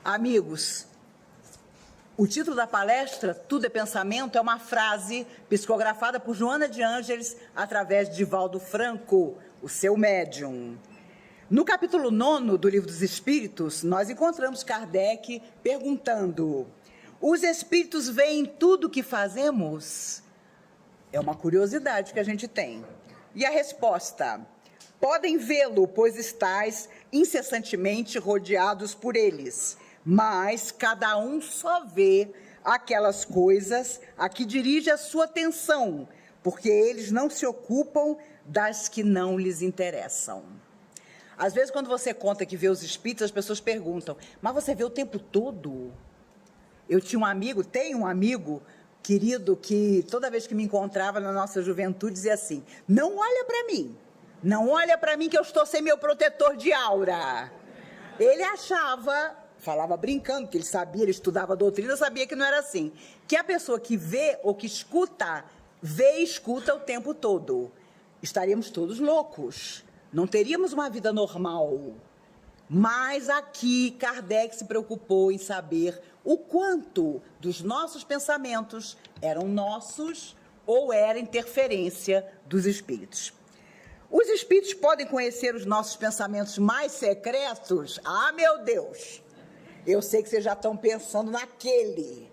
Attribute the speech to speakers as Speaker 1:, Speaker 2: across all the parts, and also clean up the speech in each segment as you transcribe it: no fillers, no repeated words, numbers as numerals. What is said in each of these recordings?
Speaker 1: Amigos, o título da palestra, Tudo é Pensamento, é uma frase psicografada por Joana de Ângeles através de Divaldo Franco, o seu médium. No capítulo 9 do Livro dos Espíritos, nós encontramos Kardec perguntando: os espíritos veem tudo o que fazemos? É uma curiosidade que a gente tem. E a resposta: podem vê-lo, pois estáis incessantemente rodeados por eles, mas cada um só vê aquelas coisas a que dirige a sua atenção, porque eles não se ocupam das que não lhes interessam. Às vezes, quando você conta que vê os espíritos, as pessoas perguntam: mas você vê o tempo todo? Eu tinha tenho um amigo querido que toda vez que me encontrava na nossa juventude dizia assim: não olha para mim, não olha para mim que eu estou sem meu protetor de aura. Ele achava, falava brincando, que ele sabia, ele estudava a doutrina, sabia que não era assim, que a pessoa que vê ou que escuta, vê e escuta o tempo todo. Estaríamos todos loucos, não teríamos uma vida normal. Mas aqui Kardec se preocupou em saber o quanto dos nossos pensamentos eram nossos ou era interferência dos espíritos. Os espíritos podem conhecer os nossos pensamentos mais secretos? Ah, meu Deus! Eu sei que vocês já estão pensando naquele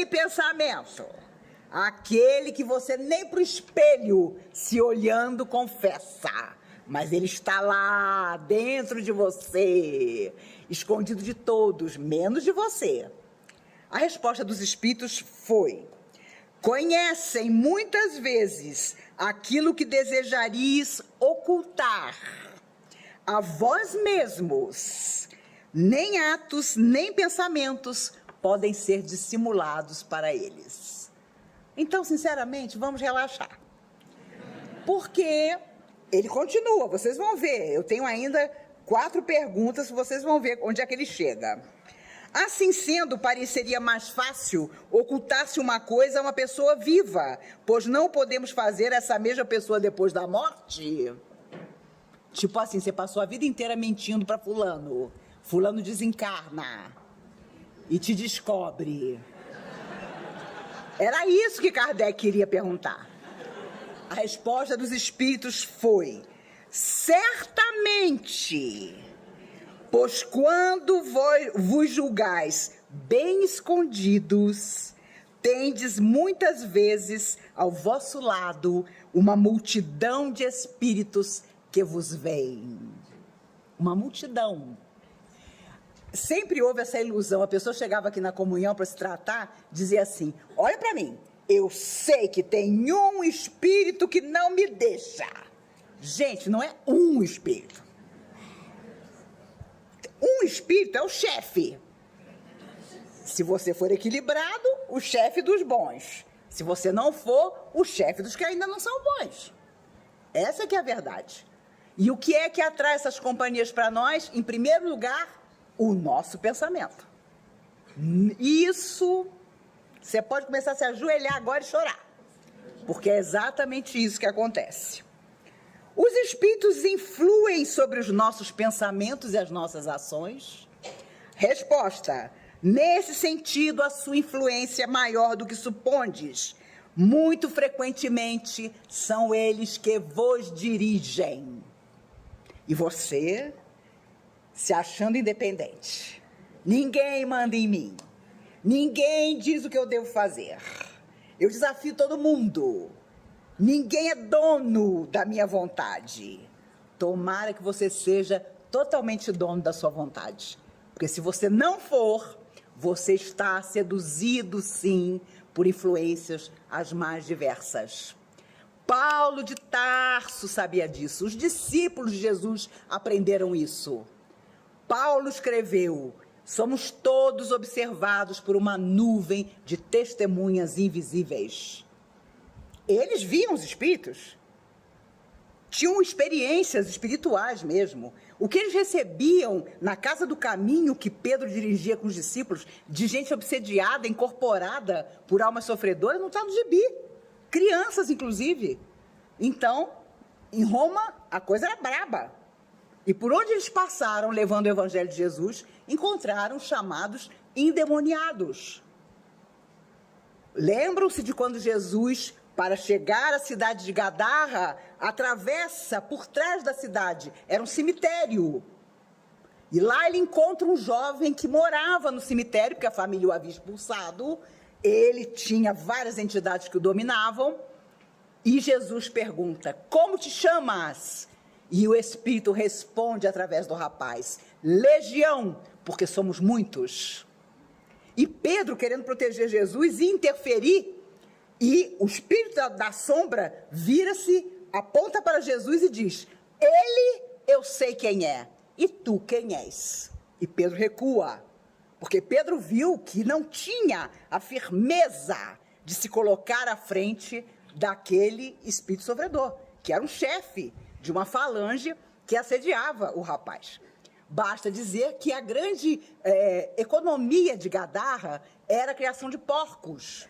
Speaker 1: pensamento. Aquele que você nem para o espelho, se olhando, confessa. Mas ele está lá, dentro de você, escondido de todos, menos de você. A resposta dos espíritos foi: conhecem muitas vezes aquilo que desejarias ocultar a vós mesmos. Nem atos, nem pensamentos podem ser dissimulados para eles. Então, sinceramente, vamos relaxar. Porque ele continua, vocês vão ver. Eu tenho ainda 4 perguntas, vocês vão ver onde é que ele chega. Assim sendo, pareceria mais fácil ocultar-se uma coisa a uma pessoa viva, pois não podemos fazer essa mesma pessoa depois da morte? Tipo assim, você passou a vida inteira mentindo para fulano. Fulano desencarna e te descobre. Era isso que Kardec queria perguntar. A resposta dos espíritos foi: certamente, pois quando vos julgais bem escondidos, tendes muitas vezes ao vosso lado uma multidão de espíritos que vos veem. Uma multidão. Sempre houve essa ilusão. A pessoa chegava aqui na comunhão para se tratar, dizia assim: olha para mim, eu sei que tem um espírito que não me deixa. Gente, não é um espírito. Um espírito é o chefe. Se você for equilibrado, o chefe dos bons. Se você não for, o chefe dos que ainda não são bons. Essa que é a verdade. E o que é que atrai essas companhias para nós? Em primeiro lugar, o nosso pensamento. Isso, você pode começar a se ajoelhar agora e chorar, porque é exatamente isso que acontece. Os espíritos influem sobre os nossos pensamentos e as nossas ações? Resposta: nesse sentido, a sua influência é maior do que supondes. Muito frequentemente, são eles que vos dirigem. E você, se achando independente. Ninguém manda em mim. Ninguém diz o que eu devo fazer. Eu desafio todo mundo. Ninguém é dono da minha vontade. Tomara que você seja totalmente dono da sua vontade. Porque se você não for, você está seduzido, sim, por influências as mais diversas. Paulo de Tarso sabia disso. Os discípulos de Jesus aprenderam isso. Paulo escreveu: somos todos observados por uma nuvem de testemunhas invisíveis. Eles viam os espíritos. Tinham experiências espirituais mesmo. O que eles recebiam na casa do caminho que Pedro dirigia com os discípulos, de gente obsediada, incorporada por almas sofredoras, não está no gibi. Crianças, inclusive. Então, em Roma, a coisa era braba. E por onde eles passaram, levando o evangelho de Jesus, encontraram chamados endemoniados. Lembram-se de quando Jesus, para chegar à cidade de Gadarra, atravessa por trás da cidade, era um cemitério. E lá ele encontra um jovem que morava no cemitério, porque a família o havia expulsado. Ele tinha várias entidades que o dominavam. E Jesus pergunta: como te chamas? E o Espírito responde através do rapaz: Legião, porque somos muitos. E Pedro, querendo proteger Jesus e interferir, e o Espírito da sombra vira-se, aponta para Jesus e diz: ele eu sei quem é, e tu quem és? E Pedro recua, porque Pedro viu que não tinha a firmeza de se colocar à frente daquele espírito sofredor, que era um chefe de uma falange que assediava o rapaz. Basta dizer que a grande economia de Gadarra era a criação de porcos.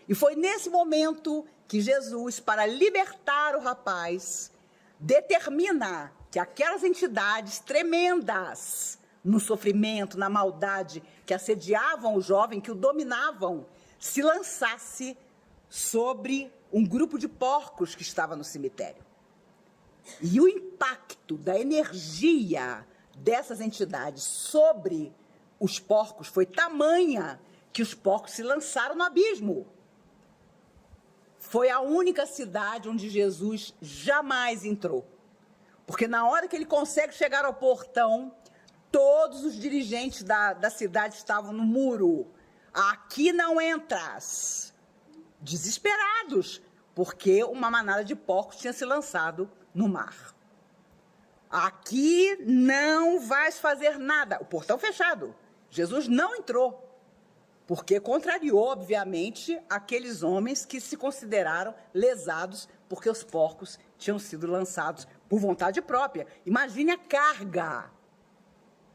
Speaker 1: E foi nesse momento que Jesus, para libertar o rapaz, determina que aquelas entidades tremendas, no sofrimento, na maldade, que assediavam o jovem, que o dominavam, se lançasse sobre um grupo de porcos que estava no cemitério. E o impacto da energia dessas entidades sobre os porcos foi tamanha que os porcos se lançaram no abismo. Foi a única cidade onde Jesus jamais entrou. Porque na hora que ele consegue chegar ao portão, todos os dirigentes da cidade estavam no muro. Aqui não entras. Desesperados, porque uma manada de porcos tinha se lançado no mar. Aqui não vais fazer nada. O portão fechado. Jesus não entrou, porque contrariou, obviamente, aqueles homens que se consideraram lesados porque os porcos tinham sido lançados por vontade própria. Imagine a carga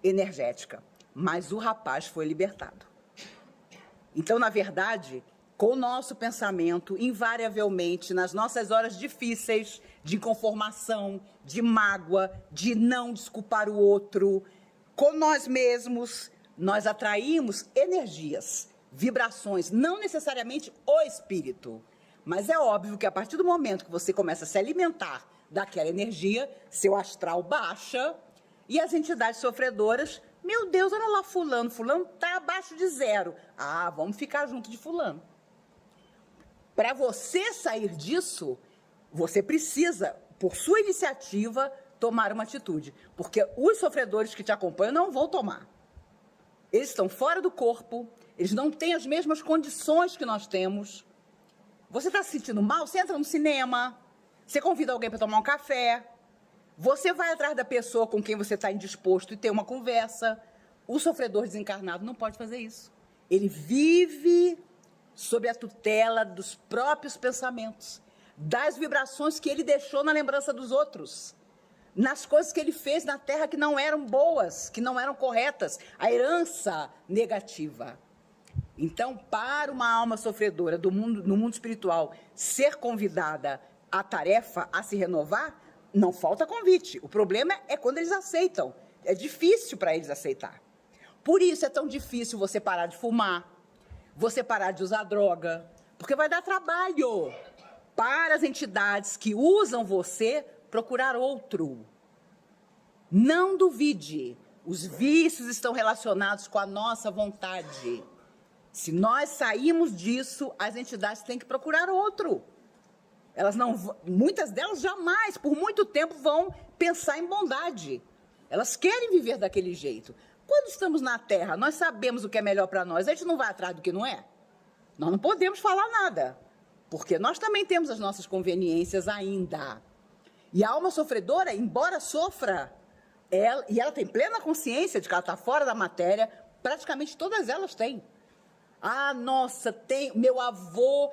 Speaker 1: energética. Mas o rapaz foi libertado. Então, na verdade, com o nosso pensamento, invariavelmente, nas nossas horas difíceis, de inconformação, de mágoa, de não desculpar o outro, com nós mesmos, nós atraímos energias, vibrações, não necessariamente o espírito. Mas é óbvio que a partir do momento que você começa a se alimentar daquela energia, seu astral baixa e as entidades sofredoras, meu Deus, olha lá fulano está abaixo de 0. Ah, vamos ficar junto de fulano. Para você sair disso, você precisa, por sua iniciativa, tomar uma atitude. Porque os sofredores que te acompanham não vão tomar. Eles estão fora do corpo, eles não têm as mesmas condições que nós temos. Você está se sentindo mal? Você entra no cinema, você convida alguém para tomar um café, você vai atrás da pessoa com quem você está indisposto e tem uma conversa. O sofredor desencarnado não pode fazer isso. Ele vive sob a tutela dos próprios pensamentos, das vibrações que ele deixou na lembrança dos outros, nas coisas que ele fez na Terra que não eram boas, que não eram corretas, a herança negativa. Então, para uma alma sofredora no mundo espiritual ser convidada à tarefa, a se renovar, não falta convite. O problema é quando eles aceitam. É difícil para eles aceitar. Por isso é tão difícil você parar de fumar, você parar de usar droga, porque vai dar trabalho para as entidades que usam você procurar outro. Não duvide, os vícios estão relacionados com a nossa vontade. Se nós sairmos disso, as entidades têm que procurar outro. Elas não, muitas delas jamais, por muito tempo, vão pensar em bondade. Elas querem viver daquele jeito. Quando estamos na Terra, nós sabemos o que é melhor para nós, a gente não vai atrás do que não é. Nós não podemos falar nada, porque nós também temos as nossas conveniências ainda. E a alma sofredora, embora sofra, ela tem plena consciência de que ela está fora da matéria, praticamente todas elas têm. Ah, nossa, meu avô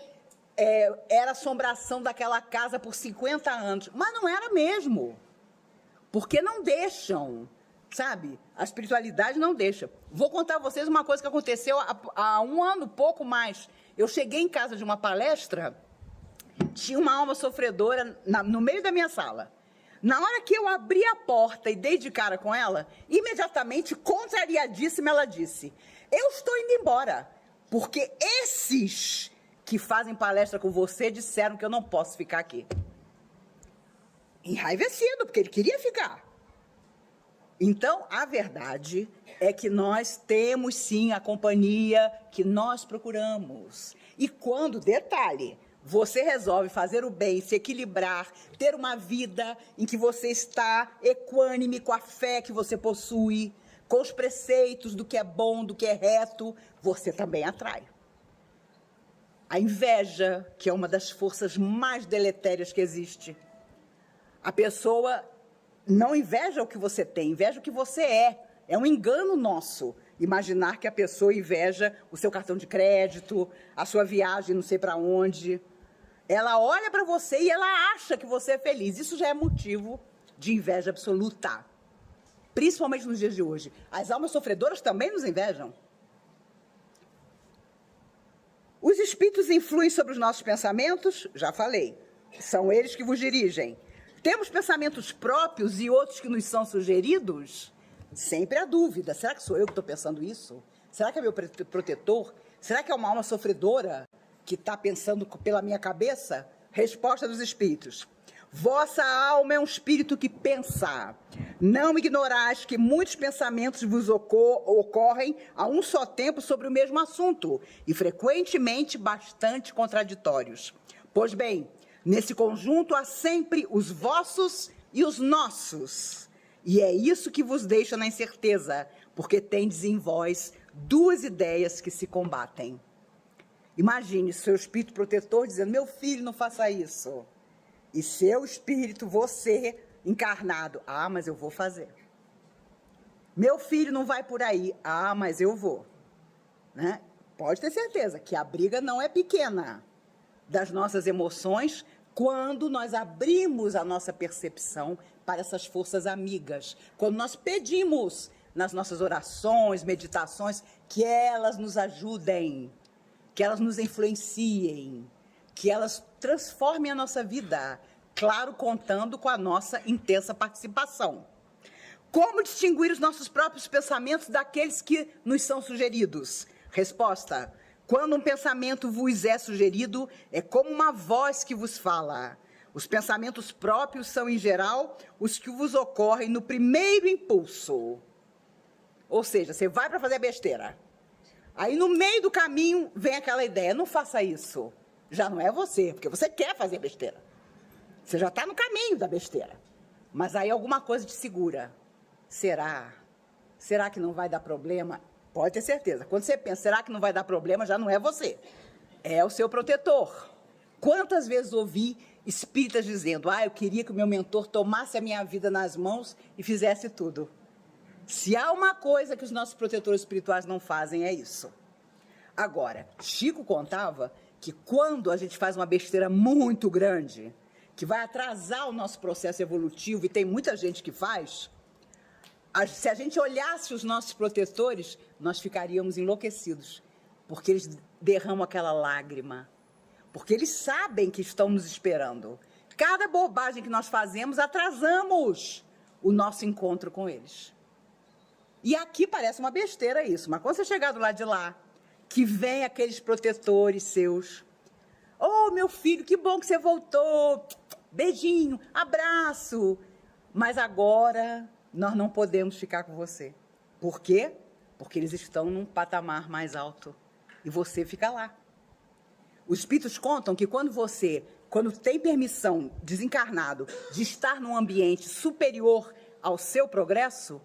Speaker 1: era assombração daquela casa por 50 anos. Mas não era mesmo. Porque não deixam, sabe? A espiritualidade não deixa. Vou contar a vocês uma coisa que aconteceu há um ano, pouco mais. Eu cheguei em casa de uma palestra, tinha uma alma sofredora no meio da minha sala. Na hora que eu abri a porta e dei de cara com ela, imediatamente, contrariadíssima, ela disse: eu estou indo embora, porque esses que fazem palestra com você disseram que eu não posso ficar aqui. Enraivecido, porque ele queria ficar. Então, a verdade é que nós temos, sim, a companhia que nós procuramos. E quando, detalhe, você resolve fazer o bem, se equilibrar, ter uma vida em que você está equânime com a fé que você possui, com os preceitos do que é bom, do que é reto, você também atrai. A inveja, que é uma das forças mais deletérias que existe. A pessoa não inveja o que você tem, inveja o que você é. É um engano nosso imaginar que a pessoa inveja o seu cartão de crédito, a sua viagem não sei para onde. Ela olha para você e ela acha que você é feliz. Isso já é motivo de inveja absoluta. Principalmente nos dias de hoje. As almas sofredoras também nos invejam. Os espíritos influem sobre os nossos pensamentos? Já falei. São eles que vos dirigem. Temos pensamentos próprios e outros que nos são sugeridos? Sempre há dúvida. Será que sou eu que estou pensando isso? Será que é meu protetor? Será que é uma alma sofredora que está pensando pela minha cabeça? Resposta dos espíritos. Vossa alma é um espírito que pensa. Não ignorais que muitos pensamentos vos ocorrem a um só tempo sobre o mesmo assunto, e frequentemente bastante contraditórios. Pois bem, nesse conjunto há sempre os vossos e os nossos. E é isso que vos deixa na incerteza, porque tendes em vós duas ideias que se combatem. Imagine seu espírito protetor dizendo: meu filho, não faça isso. E seu espírito, você, encarnado: ah, mas eu vou fazer. Meu filho não vai por aí: ah, mas eu vou. Né? Pode ter certeza que a briga não é pequena das nossas emoções quando nós abrimos a nossa percepção para essas forças amigas. Quando nós pedimos nas nossas orações, meditações, que elas nos ajudem, que elas nos influenciem, que elas transformem a nossa vida, claro, contando com a nossa intensa participação. Como distinguir os nossos próprios pensamentos daqueles que nos são sugeridos? Resposta: quando um pensamento vos é sugerido, é como uma voz que vos fala. Os pensamentos próprios são, em geral, os que vos ocorrem no primeiro impulso. Ou seja, você vai para fazer besteira. Aí, no meio do caminho, vem aquela ideia: não faça isso. Já não é você, porque você quer fazer besteira. Você já está no caminho da besteira. Mas aí alguma coisa te segura. Será? Será que não vai dar problema? Pode ter certeza. Quando você pensa, será que não vai dar problema, já não é você. É o seu protetor. Quantas vezes ouvi espíritas dizendo: ah, eu queria que o meu mentor tomasse a minha vida nas mãos e fizesse tudo. Se há uma coisa que os nossos protetores espirituais não fazem, é isso. Agora, Chico contava que quando a gente faz uma besteira muito grande, que vai atrasar o nosso processo evolutivo, e tem muita gente que faz, se a gente olhasse os nossos protetores, nós ficaríamos enlouquecidos, porque eles derramam aquela lágrima, porque eles sabem que estão nos esperando. Cada bobagem que nós fazemos, atrasamos o nosso encontro com eles. E aqui parece uma besteira isso, mas quando você chegar do lado de lá, que vem aqueles protetores seus: oh, meu filho, que bom que você voltou, beijinho, abraço, mas agora nós não podemos ficar com você. Por quê? Porque eles estão num patamar mais alto e você fica lá. Os espíritos contam que quando tem permissão, desencarnado, de estar num ambiente superior ao seu progresso,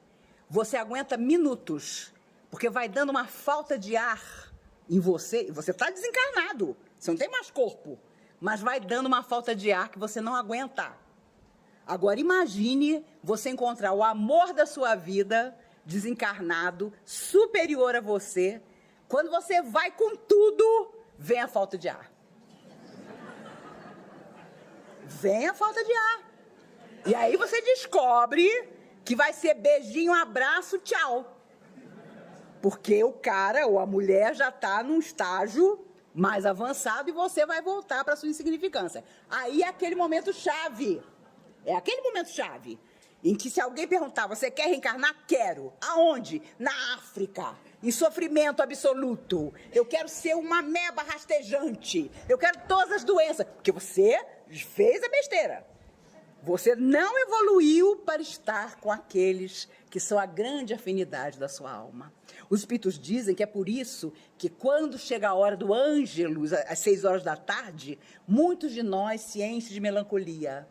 Speaker 1: você aguenta minutos, porque vai dando uma falta de ar em você, e você está desencarnado, você não tem mais corpo, mas vai dando uma falta de ar que você não aguenta. Agora, imagine você encontrar o amor da sua vida, desencarnado, superior a você. Quando você vai com tudo, vem a falta de ar. Vem a falta de ar. E aí você descobre que vai ser beijinho, abraço, tchau. Porque o cara ou a mulher já está num estágio mais avançado e você vai voltar para a sua insignificância. Aí é aquele momento chave. É aquele momento-chave em que, se alguém perguntar, você quer reencarnar? Quero. Aonde? Na África, em sofrimento absoluto. Eu quero ser uma ameba rastejante. Eu quero todas as doenças. Porque você fez a besteira. Você não evoluiu para estar com aqueles que são a grande afinidade da sua alma. Os espíritos dizem que é por isso que, quando chega a hora do Ângelus, às 6 horas da tarde, muitos de nós se enchem de melancolia.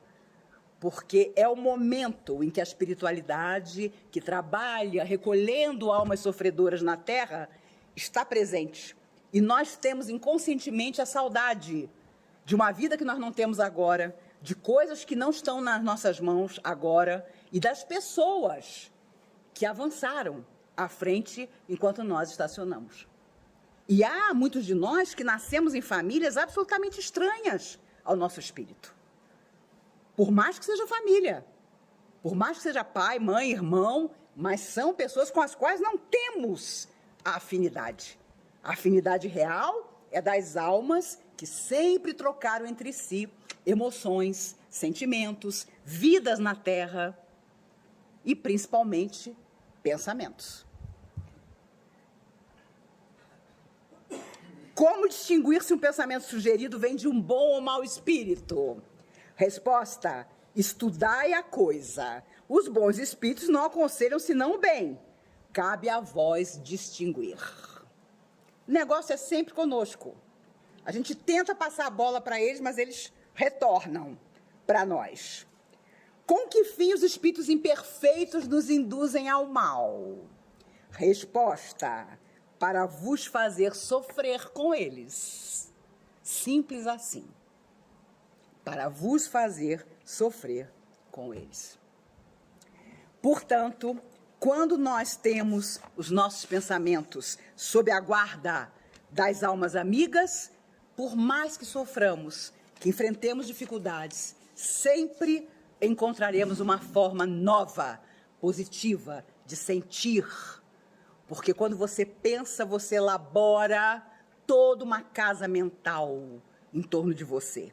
Speaker 1: Porque é o momento em que a espiritualidade, que trabalha recolhendo almas sofredoras na Terra, está presente. E nós temos inconscientemente a saudade de uma vida que nós não temos agora, de coisas que não estão nas nossas mãos agora e das pessoas que avançaram à frente enquanto nós estacionamos. E há muitos de nós que nascemos em famílias absolutamente estranhas ao nosso espírito. Por mais que seja família, por mais que seja pai, mãe, irmão, mas são pessoas com as quais não temos a afinidade. A afinidade real é das almas que sempre trocaram entre si emoções, sentimentos, vidas na Terra e, principalmente, pensamentos. Como distinguir se um pensamento sugerido vem de um bom ou mau espírito? Resposta: estudai a coisa. Os bons espíritos não aconselham senão o bem. Cabe a vós distinguir. O negócio é sempre conosco. A gente tenta passar a bola para eles, mas eles retornam para nós. Com que fim os espíritos imperfeitos nos induzem ao mal? Resposta: para vos fazer sofrer com eles. Simples assim. Para vos fazer sofrer com eles. Portanto, quando nós temos os nossos pensamentos sob a guarda das almas amigas, por mais que soframos, que enfrentemos dificuldades, sempre encontraremos uma forma nova, positiva, de sentir. Porque quando você pensa, você elabora toda uma casa mental em torno de você.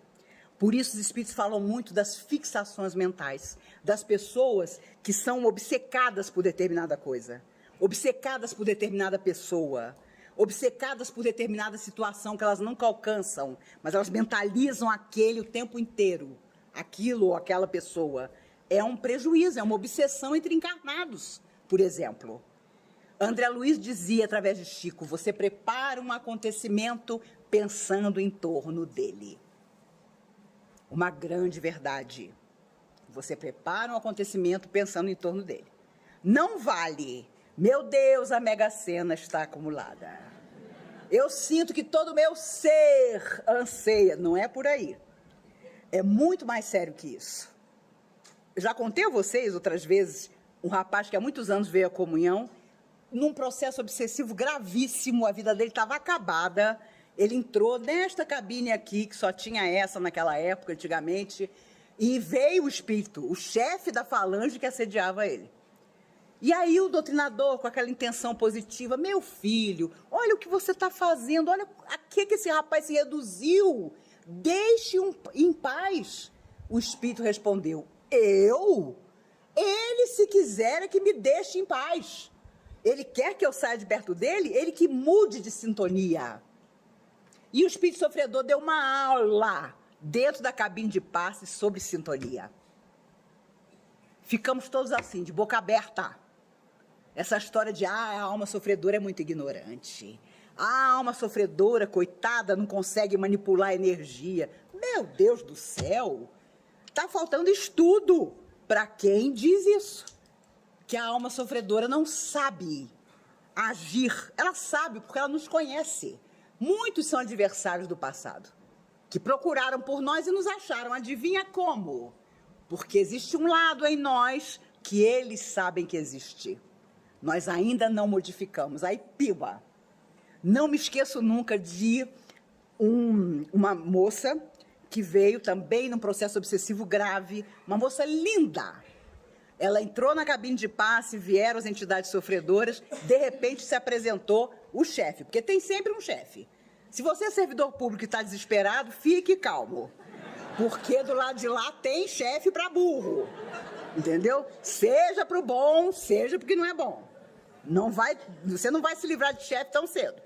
Speaker 1: Por isso os espíritos falam muito das fixações mentais, das pessoas que são obcecadas por determinada coisa, obcecadas por determinada pessoa, obcecadas por determinada situação que elas nunca alcançam, mas elas mentalizam aquele o tempo inteiro, aquilo ou aquela pessoa. É um prejuízo, é uma obsessão entre encarnados, por exemplo. André Luiz dizia, através de Chico, você prepara um acontecimento pensando em torno dele. Uma grande verdade. Você prepara um acontecimento pensando em torno dele. Não vale, meu Deus, a Mega Sena está acumulada. Eu sinto que todo o meu ser anseia. Não é por aí. É muito mais sério que isso. Eu já contei a vocês outras vezes, um rapaz que há muitos anos veio à comunhão, num processo obsessivo gravíssimo, a vida dele estava acabada. Ele entrou nesta cabine aqui, que só tinha essa naquela época, antigamente, e veio o espírito, o chefe da falange que assediava ele. E aí o doutrinador, com aquela intenção positiva, meu filho, olha o que você está fazendo, olha a que esse rapaz se reduziu, deixe-o em paz. O espírito respondeu, eu? Ele, se quiser, é que me deixe em paz. Ele quer que eu saia de perto dele, ele que mude de sintonia. E o espírito sofredor deu uma aula dentro da cabine de passe sobre sintonia. Ficamos todos assim, de boca aberta. Essa história de, a alma sofredora é muito ignorante. A alma sofredora, coitada, não consegue manipular a energia. Meu Deus do céu! Está faltando estudo para quem diz isso. Que a alma sofredora não sabe agir. Ela sabe porque ela nos conhece. Muitos são adversários do passado, que procuraram por nós e nos acharam. Adivinha como? Porque existe um lado em nós que eles sabem que existe. Nós ainda não modificamos. Aí, piba! Não me esqueço nunca de uma moça que veio também num processo obsessivo grave, uma moça linda. Ela entrou na cabine de passe, vieram as entidades sofredoras, de repente se apresentou o chefe, porque tem sempre um chefe. Se você é servidor público e está desesperado, fique calmo. Porque do lado de lá tem chefe para burro. Entendeu? Seja pro bom, seja porque não é bom. Você não vai se livrar de chefe tão cedo.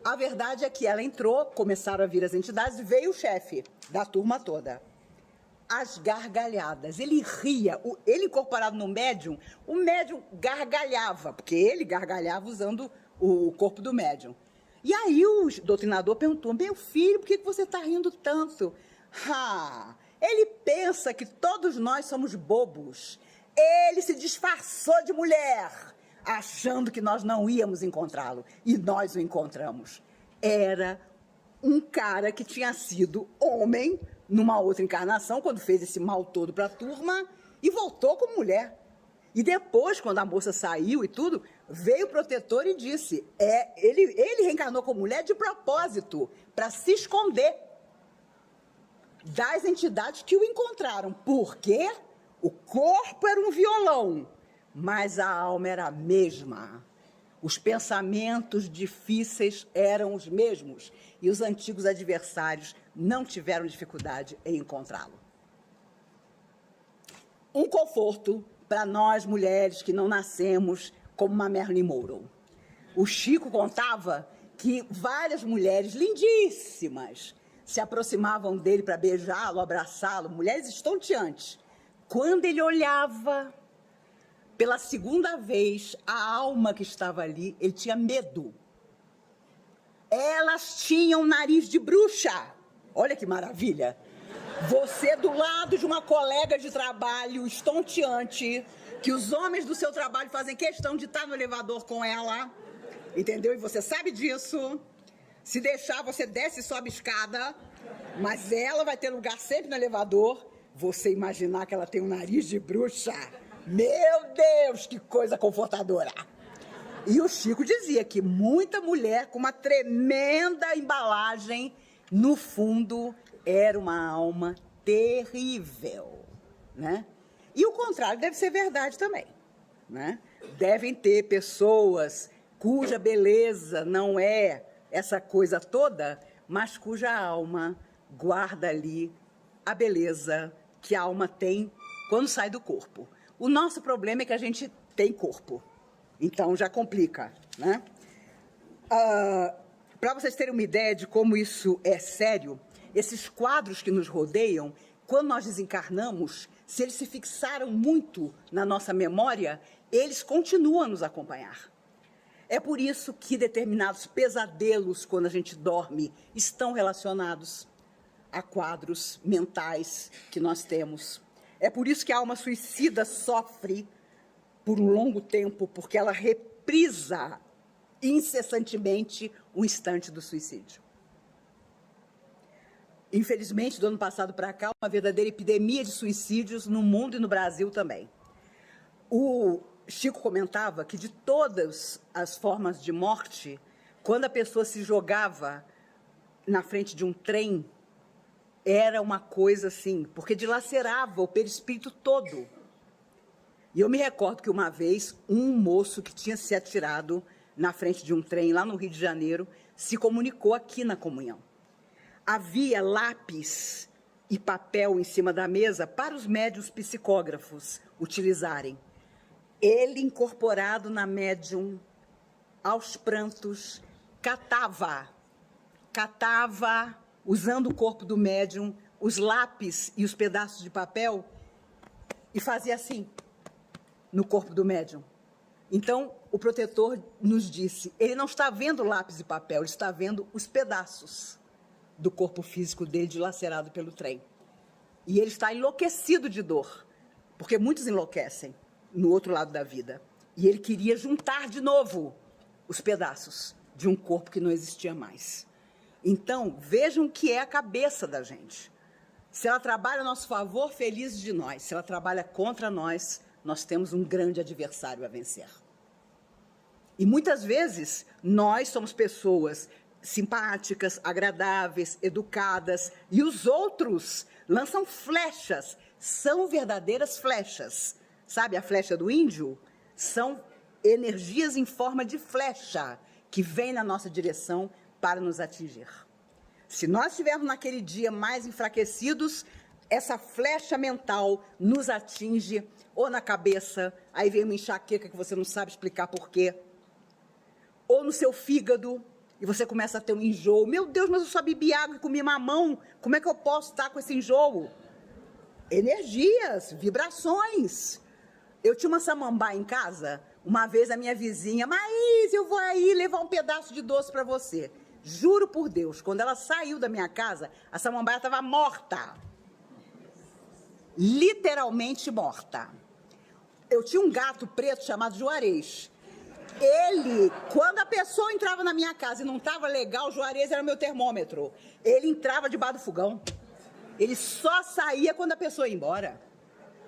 Speaker 1: A verdade é que ela entrou, começaram a vir as entidades, veio o chefe da turma toda. As gargalhadas, ele ria, ele incorporado no médium, o médium gargalhava, porque ele gargalhava usando o corpo do médium. E aí o doutrinador perguntou, meu filho, por que você está rindo tanto? Ele pensa que todos nós somos bobos. Ele se disfarçou de mulher, achando que nós não íamos encontrá-lo. E nós o encontramos. Era um cara que tinha sido homem numa outra encarnação, quando fez esse mal todo para a turma, e voltou como mulher. E depois, quando a moça saiu e tudo, veio o protetor e disse, ele reencarnou como mulher de propósito, para se esconder das entidades que o encontraram. Porque o corpo era um violão, mas a alma era a mesma. Os pensamentos difíceis eram os mesmos e os antigos adversários não tiveram dificuldade em encontrá-lo. Um conforto para nós, mulheres, que não nascemos como uma Marilyn Monroe. O Chico contava que várias mulheres lindíssimas se aproximavam dele para beijá-lo, abraçá-lo, mulheres estonteantes. Quando ele olhava, pela segunda vez, a alma que estava ali, ele tinha medo. Elas tinham nariz de bruxa. Olha que maravilha. Você do lado de uma colega de trabalho estonteante, que os homens do seu trabalho fazem questão de estar no elevador com ela, entendeu? E você sabe disso. Se deixar, você desce e sobe escada, mas ela vai ter lugar sempre no elevador. Você imaginar que ela tem um nariz de bruxa. Meu Deus, que coisa confortadora. E o Chico dizia que muita mulher com uma tremenda embalagem, no fundo, era uma alma terrível, né? E o contrário deve ser verdade também, né? Devem ter pessoas cuja beleza não é essa coisa toda, mas cuja alma guarda ali a beleza que a alma tem quando sai do corpo. O nosso problema é que a gente tem corpo, então já complica, né? Para vocês terem uma ideia de como isso é sério, esses quadros que nos rodeiam, quando nós desencarnamos, se eles se fixaram muito na nossa memória, eles continuam a nos acompanhar. É por isso que determinados pesadelos, quando a gente dorme, estão relacionados a quadros mentais que nós temos. É por isso que a alma suicida sofre por um longo tempo, porque ela reprisa incessantemente o instante do suicídio. Infelizmente, do ano passado para cá, uma verdadeira epidemia de suicídios no mundo e no Brasil também. O Chico comentava que de todas as formas de morte, quando a pessoa se jogava na frente de um trem, era uma coisa assim, porque dilacerava o perispírito todo. E eu me recordo que uma vez, um moço que tinha se atirado na frente de um trem lá no Rio de Janeiro, se comunicou aqui na comunhão. Havia lápis e papel em cima da mesa para os médiuns psicógrafos utilizarem. Ele, incorporado na médium, aos prantos, catava, usando o corpo do médium, os lápis e os pedaços de papel, e fazia assim, no corpo do médium. Então, o protetor nos disse, ele não está vendo lápis e papel, ele está vendo os pedaços do corpo físico dele dilacerado pelo trem. E ele está enlouquecido de dor, porque muitos enlouquecem no outro lado da vida. E ele queria juntar de novo os pedaços de um corpo que não existia mais. Então, vejam o que é a cabeça da gente. Se ela trabalha a nosso favor, felizes de nós. Se ela trabalha contra nós, nós temos um grande adversário a vencer. E muitas vezes, nós somos pessoas simpáticas, agradáveis, educadas, e os outros lançam flechas, são verdadeiras flechas. Sabe a flecha do índio? São energias em forma de flecha que vêm na nossa direção para nos atingir. Se nós estivermos naquele dia mais enfraquecidos, essa flecha mental nos atinge ou na cabeça, aí vem uma enxaqueca que você não sabe explicar por quê, ou no seu fígado, e você começa a ter um enjoo. Meu Deus, mas eu só bebi água e comi mamão, como é que eu posso estar com esse enjoo? Energias, vibrações. Eu tinha uma samambaia em casa, uma vez a minha vizinha, Maís, eu vou aí levar um pedaço de doce para você. Juro por Deus, quando ela saiu da minha casa, a samambaia estava morta. Literalmente morta. Eu tinha um gato preto chamado Juarez. Ele, quando a pessoa entrava na minha casa e não estava legal, o Juarez era meu termômetro. Ele entrava debaixo do fogão. Ele só saía quando a pessoa ia embora.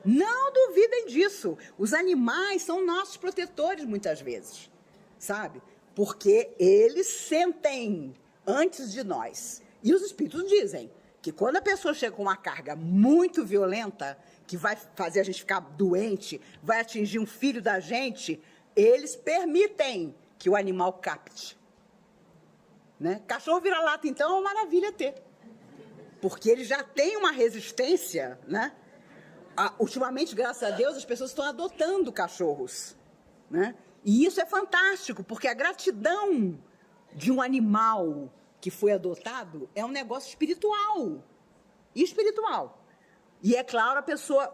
Speaker 1: Não duvidem disso. Os animais são nossos protetores muitas vezes, sabe? Porque eles sentem antes de nós. E os espíritos dizem que quando a pessoa chega com uma carga muito violenta, que vai fazer a gente ficar doente, vai atingir um filho da gente, eles permitem que o animal capte. Né? Cachorro vira-lata, então, é uma maravilha ter. Porque ele já tem uma resistência, né? Ultimamente, graças a Deus, as pessoas estão adotando cachorros, né? E isso é fantástico, porque a gratidão de um animal que foi adotado é um negócio espiritual. Espiritual. E é claro,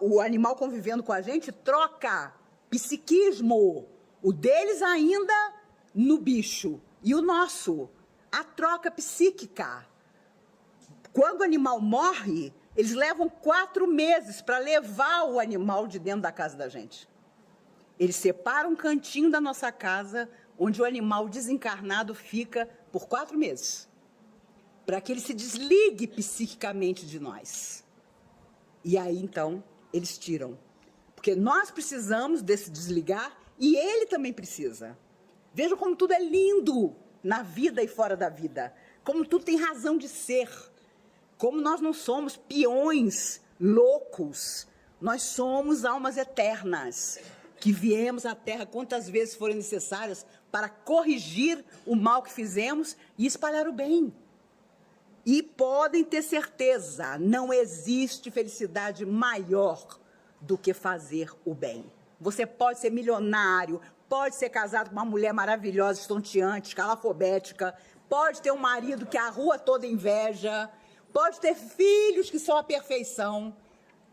Speaker 1: o animal convivendo com a gente troca psiquismo. O deles ainda no bicho. E o nosso. A troca psíquica. Quando o animal morre, eles levam 4 meses para levar o animal de dentro da casa da gente. Eles separam um cantinho da nossa casa, onde o animal desencarnado fica por 4 meses. Para que ele se desligue psiquicamente de nós. E aí, então, eles tiram. Porque nós precisamos desse desligar e ele também precisa. Vejam como tudo é lindo na vida e fora da vida. Como tudo tem razão de ser. Como nós não somos peões loucos. Nós somos almas eternas, que viemos à Terra quantas vezes forem necessárias para corrigir o mal que fizemos e espalhar o bem. E podem ter certeza, não existe felicidade maior do que fazer o bem. Você pode ser milionário, pode ser casado com uma mulher maravilhosa, estonteante, escalafobética, pode ter um marido que a rua toda inveja, pode ter filhos que são a perfeição.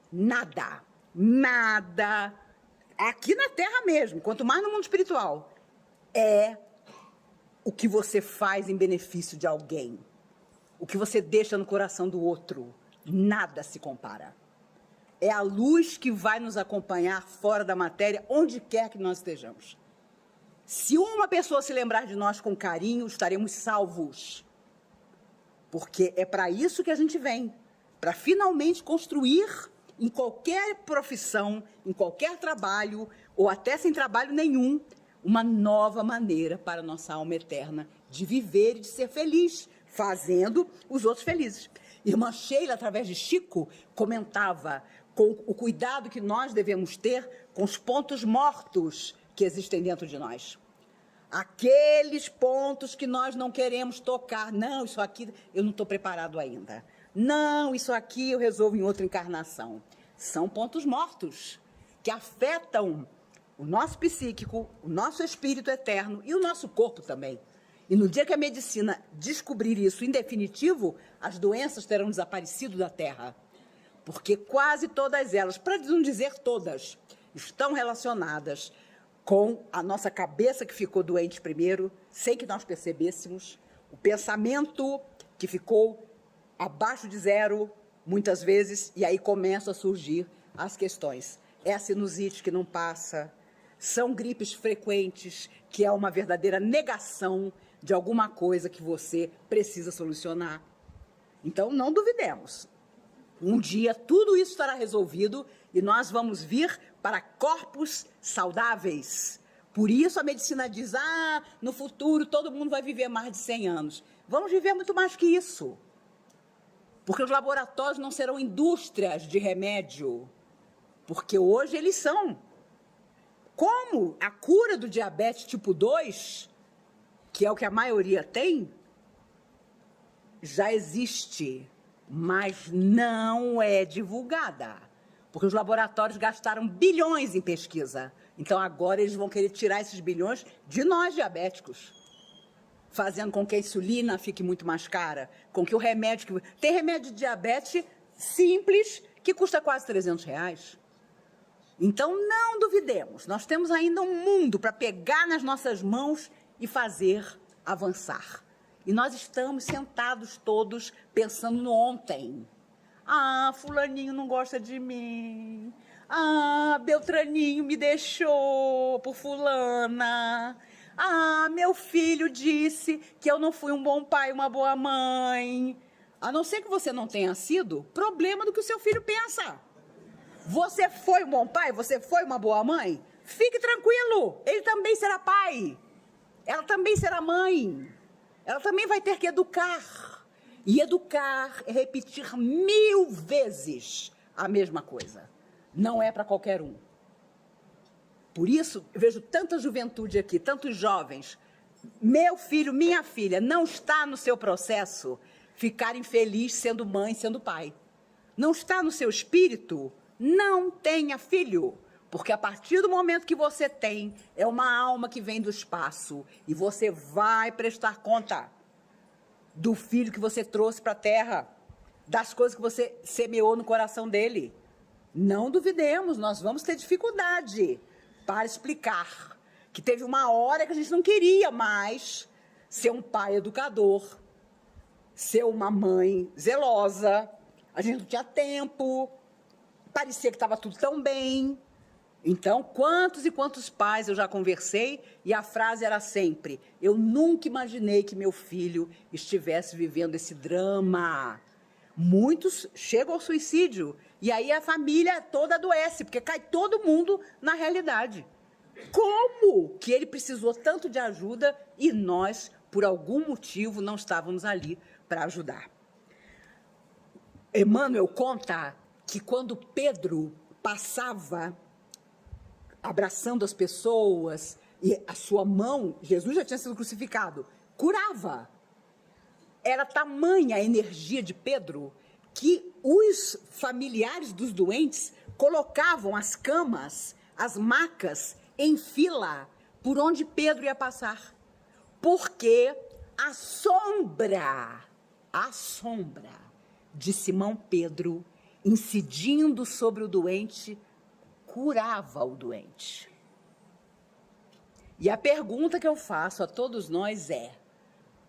Speaker 1: Nada, nada, aqui na Terra mesmo, quanto mais no mundo espiritual, é o que você faz em benefício de alguém. O que você deixa no coração do outro, nada se compara. É a luz que vai nos acompanhar fora da matéria, onde quer que nós estejamos. Se uma pessoa se lembrar de nós com carinho, estaremos salvos. Porque é para isso que a gente vem, para finalmente construir em qualquer profissão, em qualquer trabalho, ou até sem trabalho nenhum, uma nova maneira para a nossa alma eterna de viver e de ser feliz, fazendo os outros felizes. Irmã Sheila, através de Chico, comentava com o cuidado que nós devemos ter com os pontos mortos que existem dentro de nós. Aqueles pontos que nós não queremos tocar. Não, isso aqui eu não estou preparado ainda. Não, isso aqui eu resolvo em outra encarnação. São pontos mortos que afetam o nosso psíquico, o nosso espírito eterno e o nosso corpo também. E no dia que a medicina descobrir isso em definitivo, as doenças terão desaparecido da Terra. Porque quase todas elas, para não dizer todas, estão relacionadas com a nossa cabeça que ficou doente primeiro, sem que nós percebêssemos, o pensamento que ficou abaixo de zero, muitas vezes, e aí começam a surgir as questões. É a sinusite que não passa, são gripes frequentes, que é uma verdadeira negação de alguma coisa que você precisa solucionar. Então, não duvidemos. Um dia, tudo isso estará resolvido e nós vamos vir para corpos saudáveis. Por isso, a medicina diz, no futuro, todo mundo vai viver mais de 100 anos. Vamos viver muito mais que isso. Porque os laboratórios não serão indústrias de remédio. Porque hoje eles são. Como a cura do diabetes tipo 2, que é o que a maioria tem, já existe, mas não é divulgada, porque os laboratórios gastaram bilhões em pesquisa. Então, agora eles vão querer tirar esses bilhões de nós, diabéticos, fazendo com que a insulina fique muito mais cara, com que o remédio... Tem remédio de diabetes simples que custa quase R$300. Então, não duvidemos. Nós temos ainda um mundo para pegar nas nossas mãos e fazer avançar. E nós estamos sentados todos pensando no ontem. Ah, fulaninho não gosta de mim. Ah, Beltraninho me deixou por fulana. Ah, meu filho disse que eu não fui um bom pai, uma boa mãe. A não ser que você não tenha sido, problema do que o seu filho pensa. Você foi um bom pai? Você foi uma boa mãe? Fique tranquilo, ele também será pai. Ela também será mãe. Ela também vai ter que educar. E educar é repetir 1000 vezes a mesma coisa. Não é para qualquer um. Por isso, eu vejo tanta juventude aqui, tantos jovens. Meu filho, minha filha, não está no seu processo ficar infeliz sendo mãe, sendo pai. Não está no seu espírito, não tenha filho. Porque a partir do momento que você tem, é uma alma que vem do espaço. E você vai prestar conta do filho que você trouxe para a terra, das coisas que você semeou no coração dele. Não duvidemos, nós vamos ter dificuldade para explicar que teve uma hora que a gente não queria mais ser um pai educador, ser uma mãe zelosa, a gente não tinha tempo, parecia que estava tudo tão bem. Então, quantos e quantos pais eu já conversei e a frase era sempre: eu nunca imaginei que meu filho estivesse vivendo esse drama. Muitos chegam ao suicídio e aí a família toda adoece, porque cai todo mundo na realidade. Como que ele precisou tanto de ajuda e nós, por algum motivo, não estávamos ali para ajudar? Emmanuel conta que quando Pedro passava abraçando as pessoas, e a sua mão, Jesus já tinha sido crucificado, curava. Era tamanha a energia de Pedro que os familiares dos doentes colocavam as camas, as macas, em fila por onde Pedro ia passar. Porque a sombra de Simão Pedro, incidindo sobre o doente, curava o doente. E a pergunta que eu faço a todos nós é: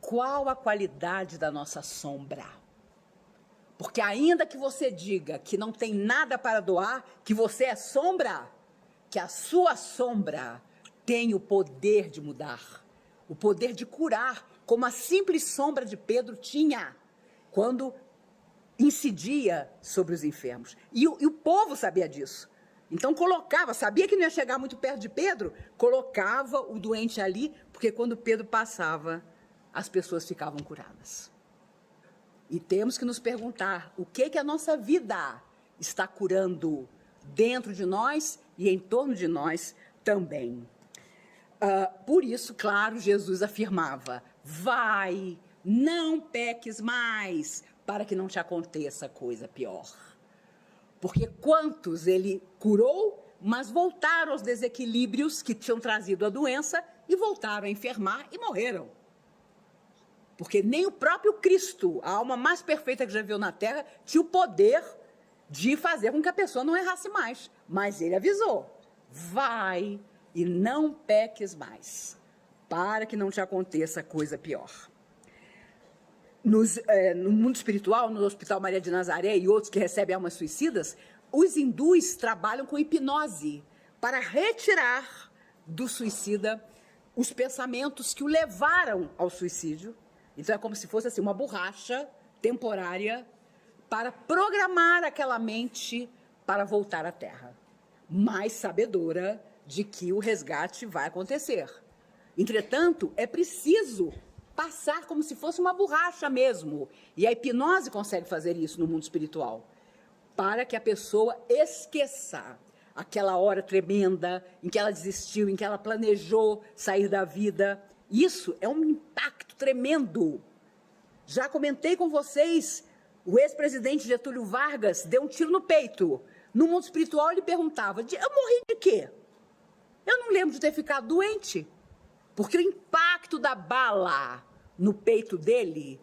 Speaker 1: qual a qualidade da nossa sombra? Porque ainda que você diga que não tem nada para doar, que você é sombra, que a sua sombra tem o poder de mudar, o poder de curar, como a simples sombra de Pedro tinha, quando incidia sobre os enfermos. E o povo sabia disso. Então colocava, sabia que não ia chegar muito perto de Pedro, colocava o doente ali, porque quando Pedro passava, as pessoas ficavam curadas. E temos que nos perguntar o que a nossa vida está curando dentro de nós e em torno de nós também. Por isso, claro, Jesus afirmava: vai, não peques mais, para que não te aconteça coisa pior. Porque quantos ele curou, mas voltaram aos desequilíbrios que tinham trazido a doença e voltaram a enfermar e morreram. Porque nem o próprio Cristo, a alma mais perfeita que já viu na Terra, tinha o poder de fazer com que a pessoa não errasse mais. Mas ele avisou: vai e não peques mais, para que não te aconteça coisa pior. No mundo espiritual, no Hospital Maria de Nazaré e outros que recebem almas suicidas, os hindus trabalham com hipnose para retirar do suicida os pensamentos que o levaram ao suicídio. Então é como se fosse assim, uma borracha temporária para programar aquela mente para voltar à Terra, mas sabedora de que o resgate vai acontecer. Entretanto, é preciso passar como se fosse uma borracha mesmo. E a hipnose consegue fazer isso no mundo espiritual, para que a pessoa esqueça aquela hora tremenda em que ela desistiu, em que ela planejou sair da vida. Isso é um impacto tremendo. Já comentei com vocês, o ex-presidente Getúlio Vargas deu um tiro no peito. No mundo espiritual ele perguntava, eu morri de quê? Eu não lembro de ter ficado doente, porque o impacto da bala no peito dele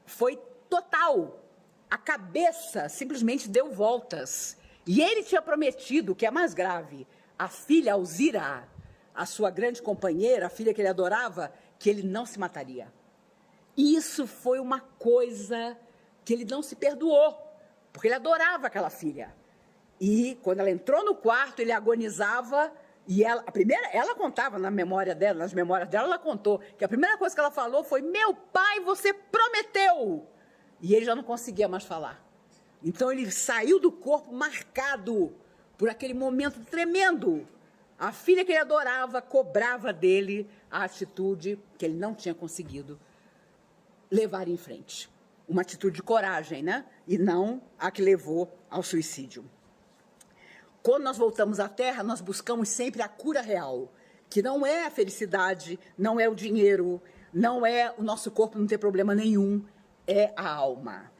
Speaker 1: foi total. A cabeça simplesmente deu voltas. E ele tinha prometido, que é mais grave, a filha Alzira, a sua grande companheira, a filha que ele adorava, que ele não se mataria. E isso foi uma coisa que ele não se perdoou, porque ele adorava aquela filha. E quando ela entrou no quarto, ele agonizava, e ela contava nas memórias dela, ela contou que a primeira coisa que ela falou foi, meu pai, você prometeu! E ele já não conseguia mais falar. Então ele saiu do corpo marcado por aquele momento tremendo. A filha que ele adorava cobrava dele a atitude que ele não tinha conseguido levar em frente. Uma atitude de coragem, né? E não a que levou ao suicídio. Quando nós voltamos à Terra, nós buscamos sempre a cura real, que não é a felicidade, não é o dinheiro, não é o nosso corpo não ter problema nenhum, é a alma.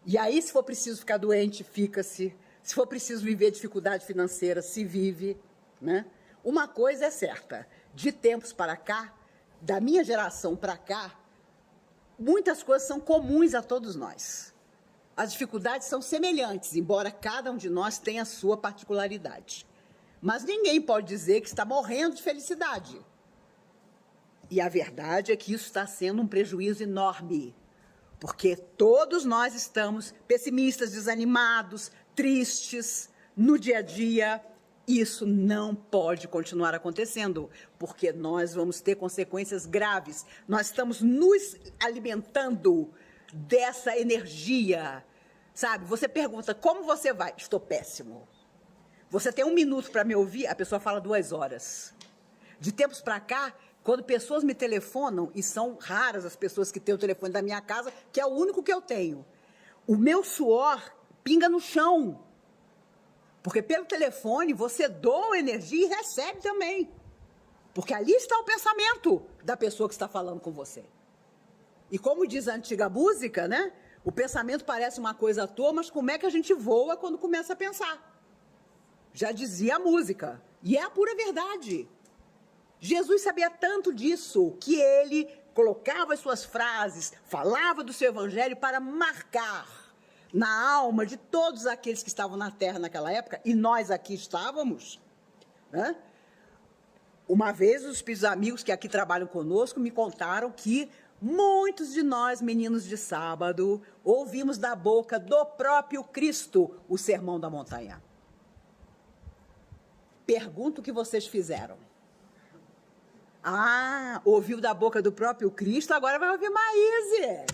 Speaker 1: E aí, se for preciso ficar doente, fica-se. Se for preciso viver dificuldade financeira, se vive, né? Uma coisa é certa, de tempos para cá, da minha geração para cá, muitas coisas são comuns a todos nós. As dificuldades são semelhantes, embora cada um de nós tenha a sua particularidade. Mas ninguém pode dizer que está morrendo de felicidade. E a verdade é que isso está sendo um prejuízo enorme, porque todos nós estamos pessimistas, desanimados, tristes, no dia a dia. Isso não pode continuar acontecendo, porque nós vamos ter consequências graves. Nós estamos nos alimentando dessa energia, sabe? Você pergunta, como você vai? Estou péssimo. Você tem 1 minuto para me ouvir, a pessoa fala 2 horas. De tempos para cá, quando pessoas me telefonam, e são raras as pessoas que têm o telefone da minha casa, que é o único que eu tenho, o meu suor pinga no chão. Porque pelo telefone você doa energia e recebe também. Porque ali está o pensamento da pessoa que está falando com você. E como diz a antiga música, né? O pensamento parece uma coisa à toa, mas como é que a gente voa quando começa a pensar? Já dizia a música. E é a pura verdade. Jesus sabia tanto disso que ele colocava as suas frases, falava do seu evangelho para marcar na alma de todos aqueles que estavam na terra naquela época, e nós aqui estávamos, né? Uma vez, os espíritos amigos que aqui trabalham conosco me contaram que muitos de nós, meninos de sábado, ouvimos da boca do próprio Cristo o Sermão da Montanha. Pergunto o que vocês fizeram. Ah, ouviu da boca do próprio Cristo, agora vai ouvir Maíse,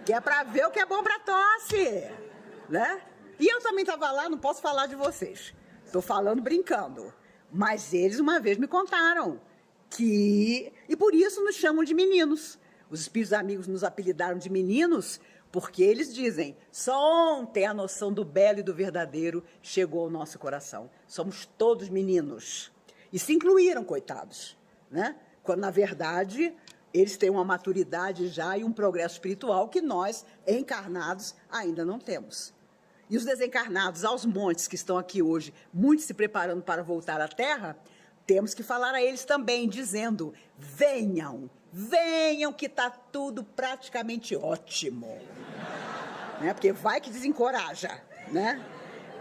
Speaker 1: que é para ver o que é bom para tosse, né? E eu também estava lá, não posso falar de vocês. Estou falando brincando. Mas eles uma vez me contaram que... E por isso nos chamam de meninos. Os espíritos amigos nos apelidaram de meninos porque eles dizem, só ontem a noção do belo e do verdadeiro chegou ao nosso coração. Somos todos meninos. E se incluíram, coitados, né? Quando, na verdade, eles têm uma maturidade já e um progresso espiritual que nós, encarnados, ainda não temos. E os desencarnados aos montes que estão aqui hoje, muitos se preparando para voltar à Terra, temos que falar a eles também, dizendo, venham, venham que está tudo praticamente ótimo. Né? Porque vai que desencoraja, né?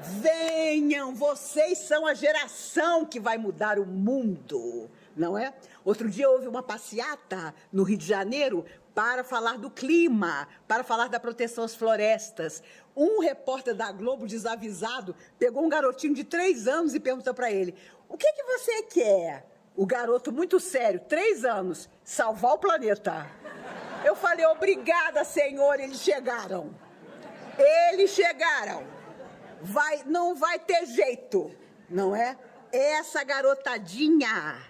Speaker 1: Venham, vocês são a geração que vai mudar o mundo, não é? Outro dia houve uma passeata no Rio de Janeiro para falar do clima, para falar da proteção às florestas. Um repórter da Globo, desavisado, pegou um garotinho de 3 anos e perguntou para ele, o que você quer? O garoto, muito sério, 3 anos, salvar o planeta. Eu falei, obrigada, senhor, eles chegaram. Eles chegaram. Não vai ter jeito, não é? Essa garotadinha.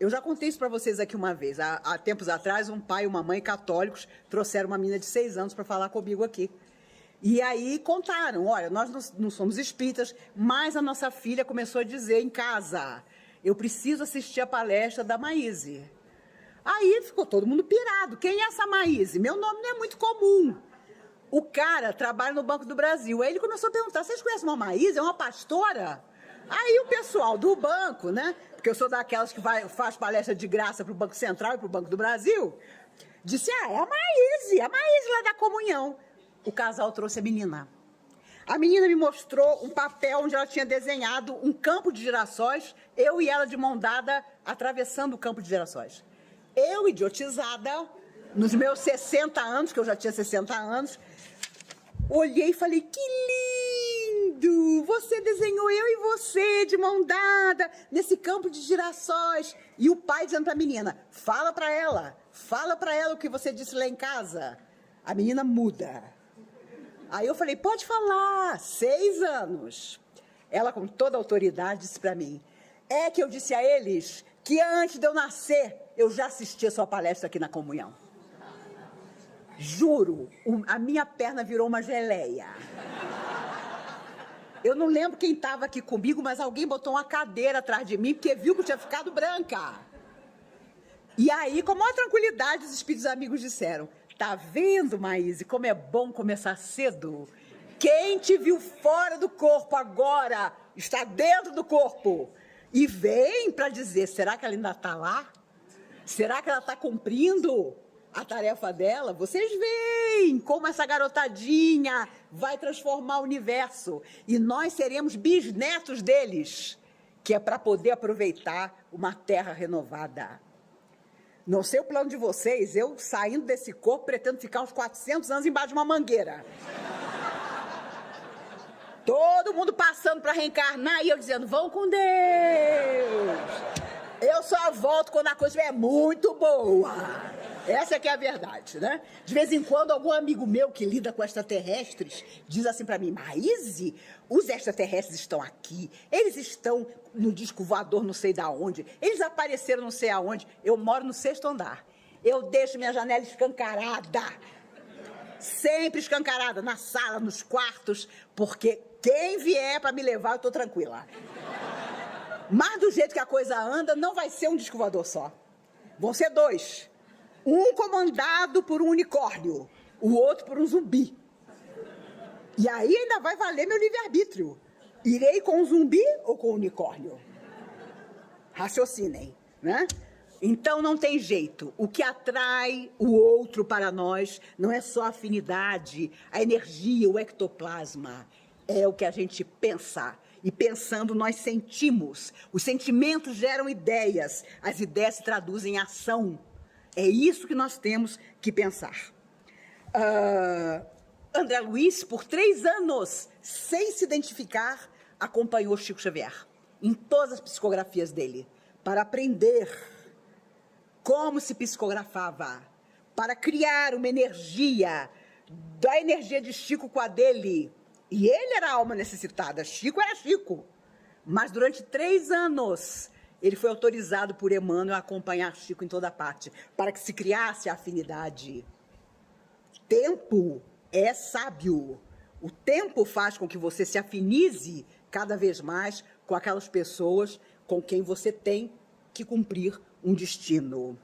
Speaker 1: Eu já contei isso para vocês aqui uma vez. Há tempos atrás, um pai e uma mãe católicos trouxeram uma menina de 6 anos para falar comigo aqui. E aí contaram, olha, nós não somos espíritas, mas a nossa filha começou a dizer em casa, eu preciso assistir a palestra da Maíse. Aí ficou todo mundo pirado. Quem é essa Maíse? Meu nome não é muito comum. O cara trabalha no Banco do Brasil. Aí ele começou a perguntar, vocês conhecem uma Maíse? É uma pastora? Aí o pessoal do banco, né? Porque eu sou daquelas que faz palestra de graça para o Banco Central e para o Banco do Brasil, disse, é a Maíse lá da comunhão. O casal trouxe a menina. A menina me mostrou um papel onde ela tinha desenhado um campo de girassóis, eu e ela de mão dada, atravessando o campo de girassóis. Eu, idiotizada, nos meus 60 anos, que eu já tinha 60 anos, olhei e falei, que lindo! Você desenhou eu e você de mão dada nesse campo de girassóis. E o pai dizendo para a menina, fala para ela o que você disse lá em casa. A menina muda. Aí eu falei, pode falar, 6 anos. Ela, com toda a autoridade, disse para mim, é que eu disse a eles que antes de eu nascer, eu já assisti a sua palestra aqui na comunhão. Juro, a minha perna virou uma geleia. Eu não lembro quem estava aqui comigo, mas alguém botou uma cadeira atrás de mim, porque viu que eu tinha ficado branca. E aí, com a maior tranquilidade, os espíritos amigos disseram, tá vendo, Maíse, como é bom começar cedo? Quem te viu fora do corpo agora está dentro do corpo. E vem para dizer, será que ela ainda está lá? Será que ela está cumprindo a tarefa dela? Vocês veem como essa garotadinha vai transformar o universo. E nós seremos bisnetos deles, que é para poder aproveitar uma terra renovada. Não sei o plano de vocês, eu saindo desse corpo pretendo ficar uns 400 anos embaixo de uma mangueira. Todo mundo passando para reencarnar e eu dizendo, vão com Deus. Eu só volto quando a coisa é muito boa. Essa é que é a verdade, né? De vez em quando, algum amigo meu que lida com extraterrestres diz assim para mim, Maíse, os extraterrestres estão aqui, eles estão no disco voador não sei da onde, eles apareceram não sei aonde. Eu moro no 6º andar. Eu deixo minha janela escancarada. Sempre escancarada, na sala, nos quartos, porque quem vier para me levar, eu estou tranquila. Mas do jeito que a coisa anda, não vai ser um disco voador só. Vão ser 2. Um comandado por um unicórnio, o outro por um zumbi. E aí ainda vai valer meu livre-arbítrio. Irei com o zumbi ou com o unicórnio? Raciocinem, né? Então não tem jeito. O que atrai o outro para nós não é só a afinidade, a energia, o ectoplasma. É o que a gente pensa. E pensando, nós sentimos. Os sentimentos geram ideias. As ideias se traduzem em ação. É isso que nós temos que pensar. André Luiz, por 3 anos, sem se identificar, acompanhou Chico Xavier em todas as psicografias dele, para aprender como se psicografava, para criar uma energia, da energia de Chico com a dele. E ele era a alma necessitada, Chico era Chico. Mas durante 3 anos, ele foi autorizado por Emmanuel a acompanhar Chico em toda parte, para que se criasse a afinidade. Tempo é sábio. O tempo faz com que você se afinize cada vez mais com aquelas pessoas com quem você tem que cumprir um destino.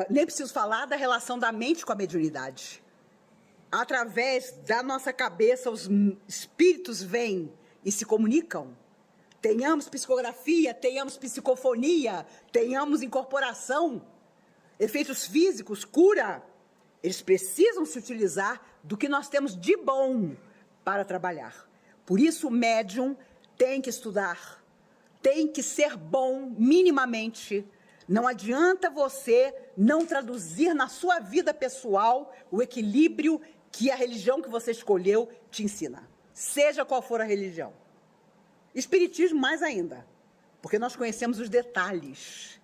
Speaker 1: Nem preciso falar da relação da mente com a mediunidade. Através da nossa cabeça, os espíritos vêm e se comunicam. Tenhamos psicografia, tenhamos psicofonia, tenhamos incorporação, efeitos físicos, cura. Eles precisam se utilizar do que nós temos de bom para trabalhar. Por isso, o médium tem que estudar, tem que ser bom minimamente. Não adianta você não traduzir na sua vida pessoal o equilíbrio que a religião que você escolheu te ensina. Seja qual for a religião. Espiritismo mais ainda, porque nós conhecemos os detalhes